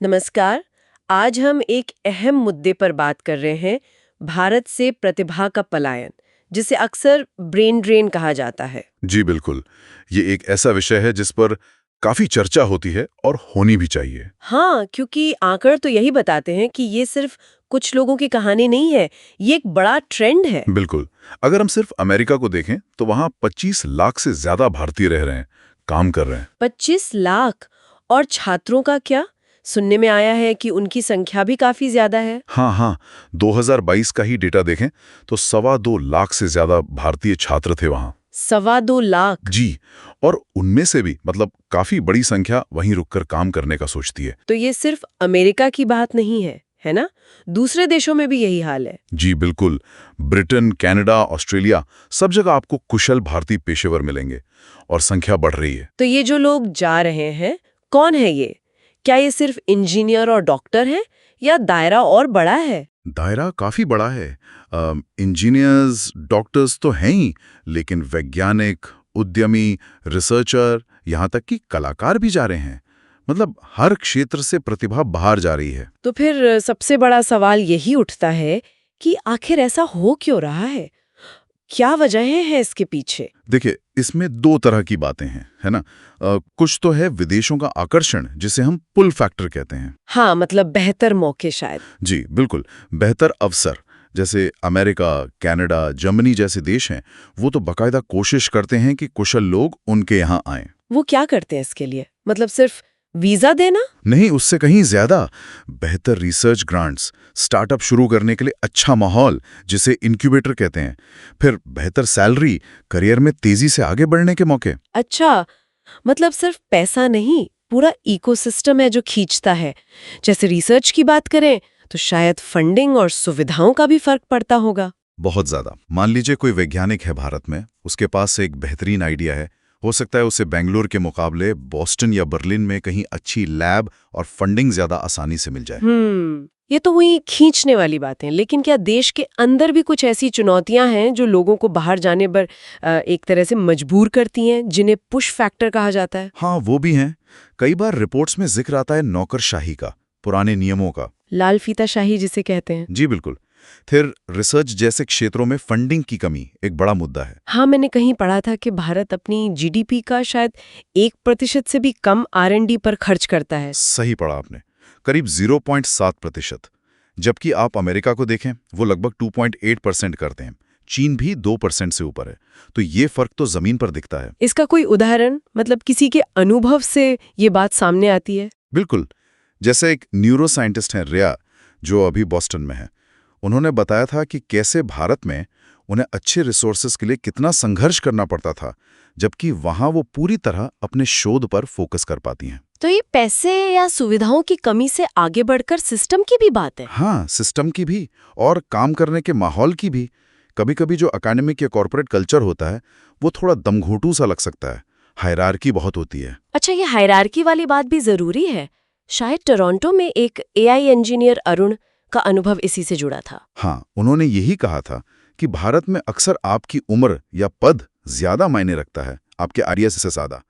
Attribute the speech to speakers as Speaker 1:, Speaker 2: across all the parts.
Speaker 1: नमस्कार। आज हम एक अहम मुद्दे पर बात कर रहे हैं, भारत से प्रतिभा का पलायन, जिसे अक्सर ब्रेन ड्रेन कहा जाता है।
Speaker 2: जी बिल्कुल। ये एक ऐसा विषय है जिस पर काफी चर्चा होती है और होनी भी चाहिए।
Speaker 1: हाँ, क्योंकि आंकड़े तो यही बताते हैं कि ये सिर्फ कुछ लोगों की कहानी नहीं है, ये एक बड़ा ट्रेंड है।
Speaker 2: बिल्कुल। अगर हम सिर्फ अमेरिका को देखें तो वहाँ 25 लाख से ज्यादा भारतीय रह रहे हैं, काम कर रहे हैं।
Speaker 1: 25 लाख। और छात्रों का क्या? सुनने में आया है कि उनकी संख्या भी काफी ज्यादा है।
Speaker 2: हाँ हाँ, 2022 का ही डेटा देखें तो 2.25 लाख से ज्यादा भारतीय छात्र थे वहाँ।
Speaker 1: 2.25 लाख।
Speaker 2: जी। और उनमें से भी काफी बड़ी संख्या वहीं रुककर काम करने का सोचती है।
Speaker 1: तो ये सिर्फ अमेरिका की बात नहीं है, है ना? दूसरे देशों में भी यही हाल है।
Speaker 2: जी बिल्कुल। ब्रिटेन, कनाडा, ऑस्ट्रेलिया, सब जगह आपको कुशल भारतीय पेशेवर मिलेंगे और संख्या बढ़ रही है।
Speaker 1: तो ये जो लोग जा रहे हैं, कौन है ये? क्या ये सिर्फ इंजीनियर और डॉक्टर हैं या दायरा और बड़ा है?
Speaker 2: दायरा काफी बड़ा है। इंजीनियर्स, डॉक्टर्स तो हैं ही, लेकिन वैज्ञानिक, उद्यमी, रिसर्चर, यहाँ तक कि कलाकार भी जा रहे हैं। मतलब हर क्षेत्र से प्रतिभा बाहर जा रही है।
Speaker 1: तो फिर सबसे बड़ा सवाल यही उठता है कि आखिर ऐसा हो क्यों रहा है? क्या वजहें हैं इसके पीछे?
Speaker 2: देखिए, इसमें दो तरह की बातें हैं, है ना। कुछ तो है विदेशों का आकर्षण, जिसे हम पुल फैक्टर कहते हैं।
Speaker 1: हाँ, मतलब बेहतर मौके शायद।
Speaker 2: जी बिल्कुल। बेहतर अवसर, जैसे अमेरिका, कनाडा, जर्मनी जैसे देश हैं, वो तो बाकायदा कोशिश करते हैं कि कुशल लोग उनके यहाँ आएं।
Speaker 1: वो क्या करते हैं इसके लिए? मतलब सिर्फ वीजा देना?
Speaker 2: नहीं, उससे कहीं ज्यादा। बेहतर रिसर्च ग्रांट्स, स्टार्टअप शुरू करने के लिए अच्छा माहौल, जिसे इंक्यूबेटर कहते हैं, फिर बेहतर सैलरी, करियर में तेजी से आगे बढ़ने के मौके।
Speaker 1: अच्छा, मतलब सिर्फ पैसा नहीं, पूरा इकोसिस्टम है जो खींचता है। जैसे रिसर्च की बात करें तो शायद फंडिंग और सुविधाओं का भी फर्क पड़ता होगा।
Speaker 2: बहुत ज्यादा। मान लीजिए कोई वैज्ञानिक है भारत में, उसके पास एक बेहतरीन आइडिया है। हो सकता है उसे बेंगलुरु के मुकाबले बॉस्टन या बर्लिन में कहीं अच्छी लैब और फंडिंग ज्यादा आसानी से मिल जाए।
Speaker 1: ये तो हुई खींचने वाली बातें, लेकिन क्या देश के अंदर भी कुछ ऐसी चुनौतियां हैं जो लोगों को बाहर जाने पर एक तरह से मजबूर करती हैं, जिन्हें पुश फैक्टर कहा जाता है?
Speaker 2: हाँ, वो भी हैं। कई बार रिपोर्ट्स में जिक्र आता है नौकरशाही का, पुराने नियमों का।
Speaker 1: लाल फीताशाही जिसे कहते हैं।
Speaker 2: जी बिल्कुल। फिर रिसर्च जैसे क्षेत्रों में फंडिंग की कमी एक बड़ा मुद्दा है।
Speaker 1: हाँ, मैंने कहीं पढ़ा था कि भारत अपनी जीडीपी का शायद 1% से भी कम R&D पर खर्च करता है।
Speaker 2: सही पढ़ा आपने, करीब 0.7%। जबकि आप अमेरिका को देखें, वो लगभग 2.8% करते हैं। चीन भी 2% से ऊपर है। तो ये फर्क तो जमीन पर दिखता है।
Speaker 1: इसका कोई उदाहरण, मतलब किसी के अनुभव से ये बात सामने आती है?
Speaker 2: बिल्कुल। जैसे एक न्यूरो साइंटिस्ट हैं रिया, जो अभी बॉस्टन में है। उन्होंने बताया था कि कैसे भारत में उन्हें अच्छे रिसोर्सेज के लिए कितना संघर्ष करना पड़ता था, जबकि वहां वो पूरी तरह अपने शोध पर फोकस कर पाती हैं।
Speaker 1: तो ये पैसे या सुविधाओं की कमी से आगे बढ़कर सिस्टम की भी बात है।
Speaker 2: हाँ, सिस्टम की भी और काम करने के माहौल की भी। कभी-कभी जो एकेडमिक या कॉर्पोरेट कल्चर होता है, वो थोड़ा दमघोंटू सा लग सकता है। हायरार्की बहुत होती है।
Speaker 1: अच्छा, ये हायरार्की वाली बात भी जरूरी है। शायद टोरंटो में एक AI इंजीनियर अरुण का अनुभव इसी से जुड़ा था।
Speaker 2: हाँ, उन्होंने यही कहा था कि भारत में अक्सर आपकी उम्र या पद ज्यादा मायने रखता है आपके आईएएस से ज्यादा,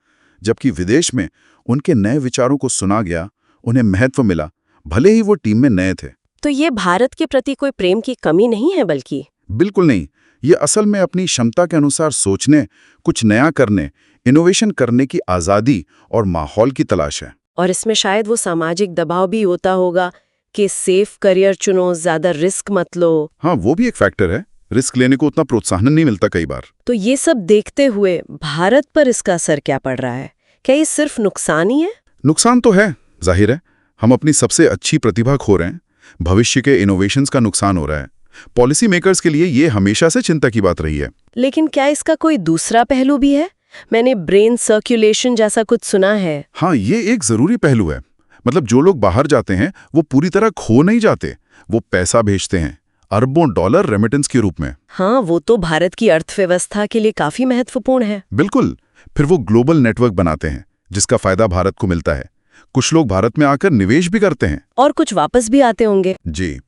Speaker 2: जबकि विदेश में उनके नए विचारों को सुना गया, उन्हें महत्व मिला, भले ही वो टीम में नए थे।
Speaker 1: तो ये भारत के प्रति कोई प्रेम की कमी नहीं है, बल्कि
Speaker 2: बिल्कुल नहीं। ये असल में अपनी क्षमता के अनुसार सोचने, कुछ नया करने, इनोवेशन करने की आज़ादी और माहौल की तलाश है।
Speaker 1: और इसमें शायद वो सामाजिक दबाव भी होता होगा कि सेफ करियर चुनो, ज्यादा रिस्क मत लो।
Speaker 2: हाँ, वो भी एक फैक्टर है। रिस्क लेने को उतना प्रोत्साहन नहीं मिलता कई बार।
Speaker 1: तो ये सब देखते हुए भारत पर इसका असर क्या पड़ रहा है? क्या ये सिर्फ नुकसान ही है?
Speaker 2: नुकसान तो है, जाहिर है। हम अपनी सबसे अच्छी प्रतिभा खो रहे हैं। भविष्य के इनोवेशंस का नुकसान हो रहा है। पॉलिसी मेकर्स के लिए ये हमेशा से चिंता की बात रही है।
Speaker 1: लेकिन क्या इसका कोई दूसरा पहलू भी है? मैंने ब्रेन सर्कुलेशन जैसा कुछ सुना है।
Speaker 2: हाँ, ये एक जरूरी पहलू है। मतलब जो लोग बाहर जाते हैं वो पूरी तरह खो नहीं जाते, वो पैसा भेजते हैं, अरबों डॉलर रेमिटेंस के रूप में।
Speaker 1: हाँ, वो तो भारत की अर्थव्यवस्था के लिए काफी महत्वपूर्ण है।
Speaker 2: बिल्कुल। फिर वो ग्लोबल नेटवर्क बनाते हैं, जिसका फायदा भारत को मिलता है। कुछ लोग भारत में आकर निवेश भी करते हैं
Speaker 1: और कुछ वापस भी आते होंगे।
Speaker 2: जी।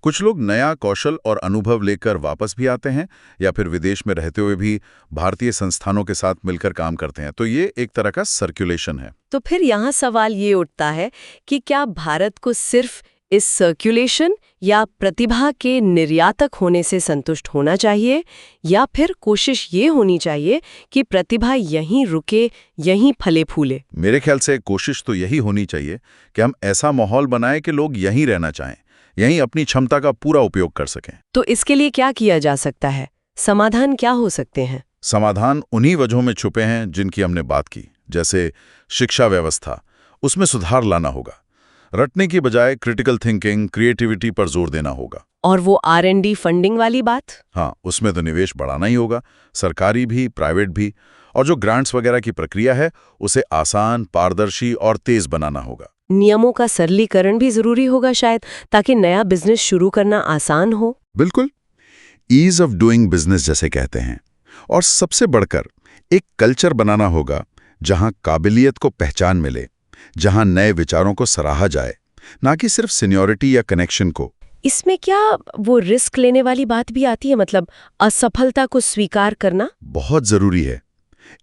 Speaker 2: कुछ लोग नया कौशल और अनुभव लेकर वापस भी आते हैं या फिर विदेश में रहते हुए भी भारतीय संस्थानों के साथ मिलकर काम करते हैं। तो ये एक तरह का सर्कुलेशन है।
Speaker 1: तो फिर यहाँ सवाल ये उठता है कि क्या भारत को सिर्फ इस सर्कुलेशन या प्रतिभा के निर्यातक होने से संतुष्ट होना चाहिए, या फिर कोशिश ये होनी चाहिए कि प्रतिभा यहीं रुके, यहीं फले फूले?
Speaker 2: मेरे ख्याल से कोशिश तो यही होनी चाहिए कि हम ऐसा माहौल बनाएं कि लोग यहीं रहना चाहें, यहीं अपनी क्षमता का पूरा उपयोग कर सकें।
Speaker 1: तो इसके लिए क्या किया जा सकता है? समाधान क्या हो सकते हैं?
Speaker 2: समाधान उन्हीं वजहों में छुपे हैं जिनकी हमने बात की, जैसे शिक्षा व्यवस्था, उसमें सुधार लाना होगा। रटने की बजाय क्रिटिकल थिंकिंग, क्रिएटिविटी पर जोर देना होगा।
Speaker 1: और वो R&D फंडिंग वाली बात?
Speaker 2: हाँ, उसमें तो निवेश बढ़ाना ही होगा, सरकारी भी, प्राइवेट भी। और जो ग्रांट्स वगैरह की प्रक्रिया है उसे आसान, पारदर्शी और तेज बनाना होगा।
Speaker 1: नियमों का सरलीकरण भी जरूरी होगा शायद, ताकि नया बिजनेस शुरू करना आसान हो।
Speaker 2: बिल्कुल, ईज ऑफ डूइंग बिजनेस जैसे कहते हैं। और सबसे बढ़कर एक कल्चर बनाना होगा जहां काबिलियत को पहचान मिले, जहां नए विचारों को सराहा जाए, ना कि सिर्फ सीनियरिटी या कनेक्शन को।
Speaker 1: इसमें क्या वो रिस्क लेने वाली बात भी आती है, मतलब असफलता को स्वीकार करना?
Speaker 2: बहुत जरूरी है।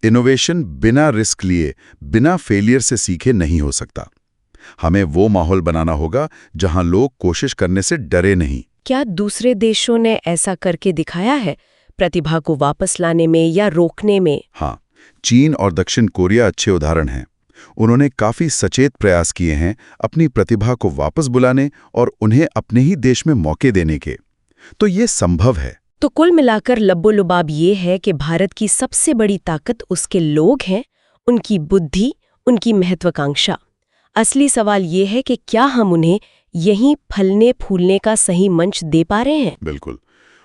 Speaker 2: इनोवेशन बिना रिस्क लिए, बिना फेलियर से सीखे नहीं हो सकता। हमें वो माहौल बनाना होगा जहां लोग कोशिश करने से डरे नहीं।
Speaker 1: क्या दूसरे देशों ने ऐसा करके दिखाया है, प्रतिभा को वापस लाने में या रोकने में?
Speaker 2: हाँ, चीन और दक्षिण कोरिया अच्छे उदाहरण हैं। उन्होंने काफी सचेत प्रयास किए हैं अपनी प्रतिभा को वापस बुलाने और उन्हें अपने ही देश में मौके देने के। तो ये संभव है।
Speaker 1: तो कुल मिलाकर लब्बो-लुबाब ये है कि भारत की सबसे बड़ी ताकत उसके लोग हैं, उनकी बुद्धि, उनकी महत्वाकांक्षा। असली सवाल ये है कि क्या हम उन्हें यहीं फलने फूलने का सही मंच दे पा रहे हैं?
Speaker 2: बिल्कुल।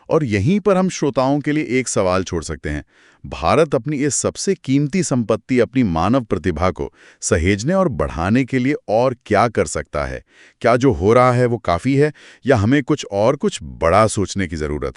Speaker 2: और यहीं पर हम श्रोताओं के लिए एक सवाल छोड़ सकते हैं। भारत अपनी इस सबसे कीमती संपत्ति, अपनी मानव प्रतिभा को सहेजने और बढ़ाने के लिए और क्या कर सकता है? क्या जो हो रहा है वो काफी है, या हमें कुछ बड़ा सोचने की जरूरत है?